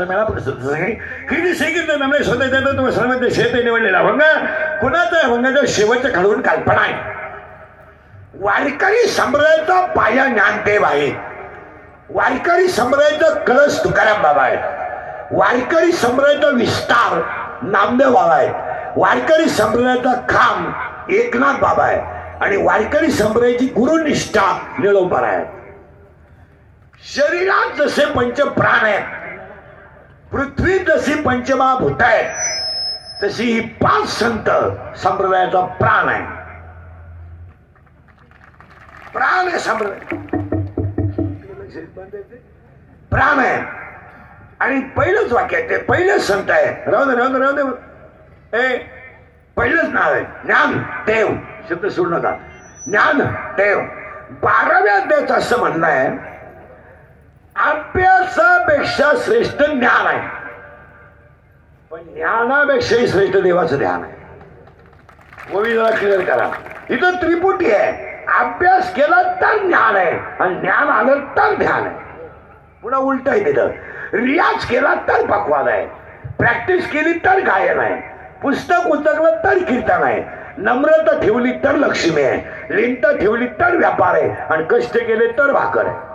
मेळा प्रसिद्ध किती सेकंद नमले स्वतः देतात तुम्ही सर्वांचे शेत निवडलेला अभंग कुणाचा अभंगाच्या शेवटच्या खालून कल्पना आहे. वारकरी संप्रदायाचा पाया ज्ञानदेव आहे. वारकरी संप्रदायाचा कळस तुकाराम बाबा आहे. वारकरी संप्रदायाचा विस्तार नामदेव बाबा आहे. वारकरी संप्रदायाचा खांब एकनाथ बाबा आहे आणि वारकरी संप्रदायाची गुरुनिष्ठा निळोबार आहे. शरीरात जसे पंच प्राण आहेत, पृथ्वी जशी पंचमहाभूत आहेत, तशी ही 5 संत संप्रदायाचा प्राण आहे. प्राण आहे संप्रदाय, प्राण आहे. आणि पहिलंच वाक्य आहे, ते पहिलेच संत आहे. राहू दे राहू दे राहू दे, ए पहिलंच नाव आहे ज्ञान देव. शब्द सोडू नका. ज्ञान देव 12व्या अध्यायाचं असं म्हणणं आहे, अभ्यासापेक्षा श्रेष्ठ ज्ञान आहे, पण ज्ञानापेक्षाही श्रेष्ठ देवाचं ध्यान आहे. गोविंदाला क्लिअर करा. इथं त्रिपुटी आहे. अभ्यास केला तर ज्ञान आहे आणि ज्ञान आलं तर ध्यान आहे. पुन्हा उलट आहे तिथं. रियाज केला तर पक्वाद आहे, प्रॅक्टिस केली तर गायन आहे, पुस्तक उचकलं तर कीर्तन आहे, नम्रता ठेवली तर लक्ष्मी आहे, लिंत ठेवली तर व्यापार आहे आणि कष्ट केले तर भाकर आहे.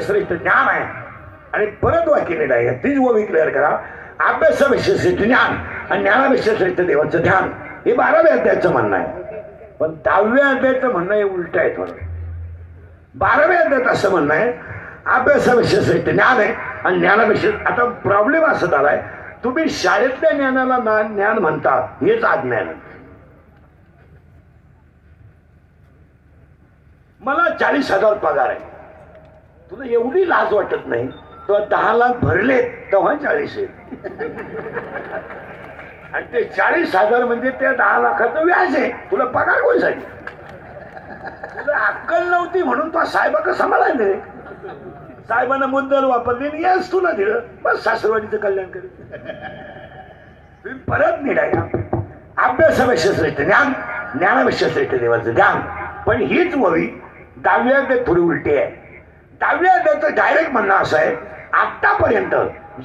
श्रेष्ठ ज्ञान आहे. आणि परत वाक्य नीट आहे, तीच ओवी क्लिअर करा. अभ्यासापेक्षा श्रेष्ठ ज्ञान आणि ज्ञानापेक्षा श्रेष्ठ देवाचं ध्यान, हे 12व्या अध्यायाचं म्हणणं आहे. पण 10व्या अध्यायाचं म्हणणं हे उलट आहे थोडं. 12व्या अध्यायात असं म्हणणं आहे, अभ्यासापेक्षा श्रेष्ठ ज्ञान आहे आणि ज्ञानापेक्षा. आता प्रॉब्लेम असं झालाय, तुम्ही शाळेतल्या ज्ञानाला ज्ञान म्हणता, हेच अज्ञान. मला 40,000 पगार आहे, तुला एवढी लाज वाटत नाही? तो 10 लाख भरले तेव्हा 40 आहे आणि ते 40,000 म्हणजे त्या 10 लाखाचं व्याज आहे. तुला पगार कोणासाठी? तुला अक्कल नव्हती म्हणून तो साहेबा कसं म्हणाले? साहेबांना मुद्दल वापरली, याच तुला दिलं, बस सासरवाडीचं कल्याण करेल. तुम्ही परत निघाय. अभ्यासापेक्षा श्रेष्ठ ज्ञान, ज्ञानापेक्षा श्रेष्ठ देवाचं ध्यान. पण हीच ववी 10व्या अध्यायात थोडी उलटी आहे. 10व्या अध्यायाचं डायरेक्ट म्हणणं असं आहे, आतापर्यंत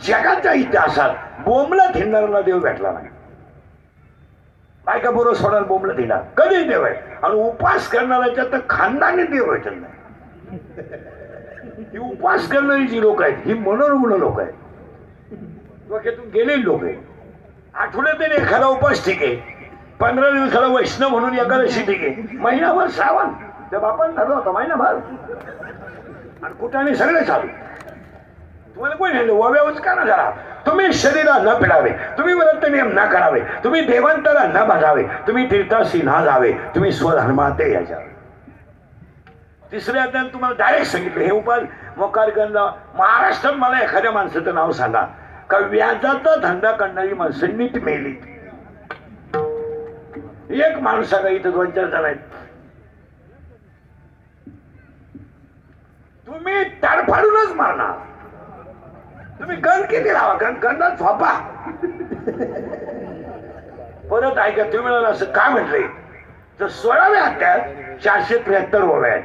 जगाच्या इतिहासात बोंबलत हिंडणारा देव भेटला नाही. बायका बरोबर सोडायला बोंबलत हिंडणार कधी देव आहे, आणि उपास करणाऱ्याच्या तर खानदानी देव भेटत नाही. ही उपास करणारी जी लोक आहेत, ही मनोरुग्ण लोक आहेत, डोक्यातून गेलेली लोक आहेत. आठवड्यात एखादा उपास ठीक आहे, 15 दिवसाला वैष्णव म्हणून एकादशी ठीक आहे, महिनाभर श्रावण त्या बापान ठरला होता, महिनाभर. आणि कुठाने सगळे चालू. तुम्हाला कोण म्हणलं वव्यावच का ना जरा? तुम्ही शरीरा न पिडावे, तुम्ही व्रत नियम न करावे, तुम्ही देवांतरा न बघावे, तुम्ही तीर्थाशी न जावे, तुम्ही स्वधर्माते याच्यावे. तिसऱ्या अध्यायात तुम्हाला डायरेक्ट सांगितलं हे उपाय मोकारगंज. महाराष्ट्रात मला एखाद्या माणसाचं नाव सांगा का व्याजाचा धंदा करणारी माणसं नीट मेली. एक माणूस सांगा, इथं 2-4 जण आहेत. तुम्ही तडफाडूनच मारणार. तुम्ही गण किती लावा, गणात झोपा. परत ऐका, तुम्ही असं काय म्हटलंय तर 16व्या अध्यायात 473 ओव्या आहेत.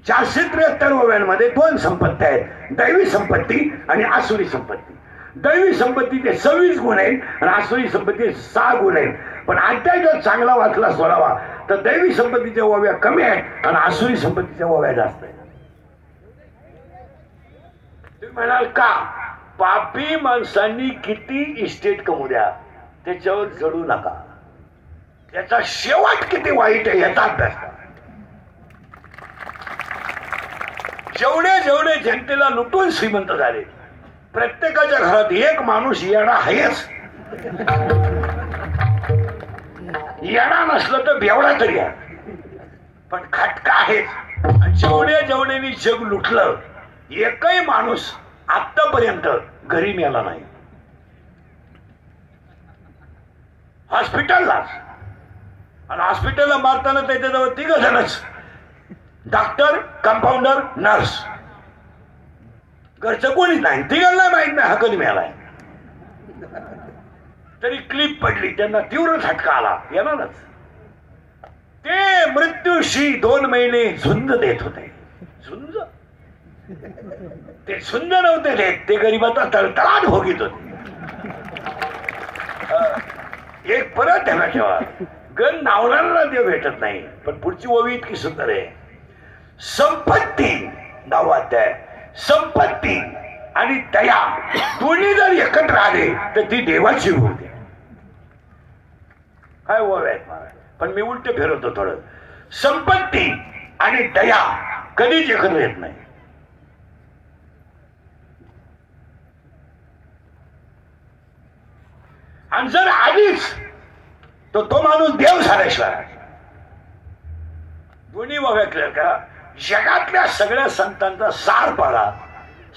473 ओव्यांमध्ये 2 संपत्ती आहेत, दैवी संपत्ती आणि आसुरी संपत्ती. दैवी संपत्तीचे 26 गुण आहेत आणि आसुरी संपत्तीचे 6 गुण आहेत. पण अध्याय जर चांगला वाचला 16वा तर दैवी संपत्तीच्या ओव्या कमी आहेत आणि आसुरी संपत्तीच्या ओव्या जास्त आहेत. तुम्ही म्हणाल का पापी माणसांनी किती इस्टेट कमवू द्या, त्याच्यावर जडू नका. त्याचा शेवट किती वाईट आहे याचा अभ्यास करा. जेवढे जेवढे जनतेला लुटून श्रीमंत झाले, प्रत्येकाच्या घरात एक माणूस येणा आहेच. येणार नसलं तर बेवडा तरी आहे, पण खटका आहेच. जेवढ्यानी जग लुटलं, एकही माणूस आतापर्यंत घरी मेला नाही. हॉस्पिटललाच, आणि हॉस्पिटलला मारताना त्याच्याजवळ 3 जणच, डॉक्टर, कंपाऊंडर, नर्स. घरचं कोणीच नाही. 3 माहित नाही हा कधी मिळालाय. तरी क्लिप पडली, त्यांना तीव्र झटका आला. येणारच. ते मृत्यूशी 2 महिने झुंज देत होते. झुंज, ते झुंज नव्हते देत, ते गरीबाचा तळतळाट भोगीत होते. एक परत ध्यानात ठेवा, गण नावणारा देव भेटत नाही. पण पुढची ओवी इतकी सुंदर आहे. संपत्ती, 9वा अध्याय. संपत्ती आणि दया दोन्ही जर एकत्र आले तर ती देवाची होते. काय ओव्या आहेत महाराज, पण मी उलट फिरवतो थोडं. संपत्ती आणि दया कधीच एकत्र येत नाही. आणि जर आधीच तर तो माणूस देव झाल्याशिवाय. दोन्ही ओव्या क्लिअर करा. जगातल्या सगळ्या संतांचा सार पाडा.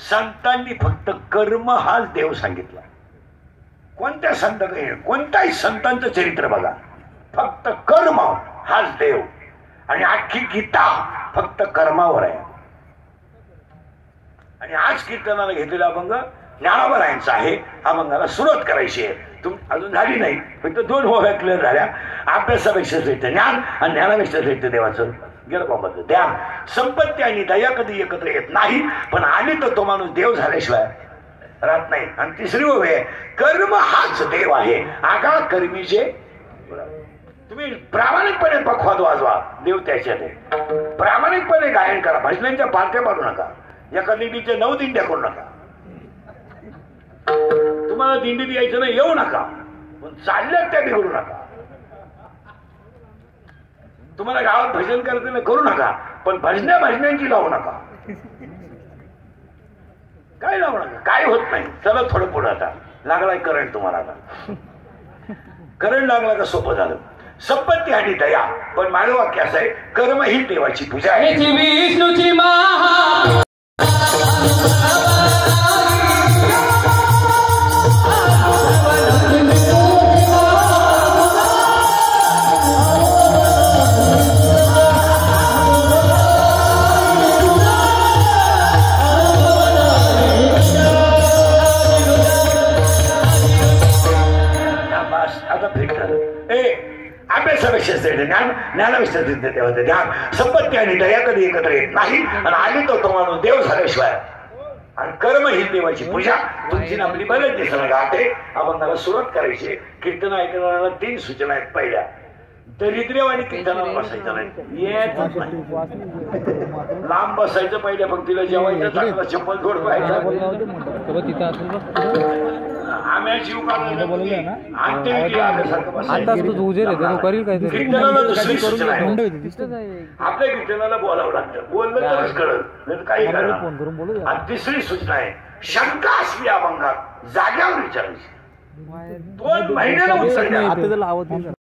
संतांनी फक्त कर्म हाच देव सांगितला. कोणत्या संत, कोणत्याही संतांचं चरित्र बघा, फक्त कर्म हाच देव. आणि अख्खी गीता फक्त कर्मावर आहे. आणि आज कीर्तनाला घेतलेला अभंग ज्ञानावरायांचा आहे. अभंगाला सुरुवात करायची आहे. अजून झाली नाही, फक्त 2 ओव्या क्लिअर झाल्या. अभ्यासापेक्षा श्रेष्ठ ज्ञान आणि ज्ञानापेक्षा श्रेष्ठ देवाचं गेलं पाहत ध्यान. संपत्ती आणि दया कधी एकत्र येत नाही, पण आली तर तो माणूस देव झाल्याशिवाय राहत नाही. आणि 3री ओवी आहे, कर्म हाच देव आहे, आगा कर्मीचे. तुम्ही प्रामाणिकपणे पखवाद वाजवा, देव त्याच्यात आहे. प्रामाणिकपणे गायन करा, भजनांच्या पार्ट्या पाडू नका, एका दिंडीच्या 9 दिंड्या करू नका. तुम्हाला दिंडीत यायचं नाही, येऊ नका, पण चालल्यात त्या बिघडू नका. तुम्हाला गावात भजन करायचं नाही, करू नका, पण भजनांची लावू नका. काय लावू नका, काय होत नाही. चला थोडं पुढे. आता लागलाय करंट तुम्हाला. आता करंट लागला का सोपं झालं. संपत्ती आणि दया, पण माझं वाक्य असं आहे, कर्म ही देवाची पूजा आहे. विष्णूची महा ध्यान. संपत्ती आणि दया कधी एकत्र येत नाही, आणि आली तो माणूस देव झाल्याशिवाय. आणि कर्म ही देवाची पूजा. तुमची आपली बरेच दिसणं गाते. अभंगाला सुरुवात करायची. कीर्तन ऐकणाऱ्याला 3 सूचना आहेत. पहिल्या, दरिद्र्यवाणी कीर्तनाला बसायचं नाही, येतच नाही. लांब बसायचं. पहिल्या पंक्तीला जेवायचं, चांगला चप्पल जोड पाहायचा. आम्ही जीव काढायला दुसरी सूचना आहे. आपल्या कीर्तनाला बोलावं लागतं, बोललं तरच कळलं, नाही काही कळलं. आणि 3री सूचना आहे, शंका असली अभंगात जाग्यावर विचारायची. 2 महिन्याला उत्तर द्या.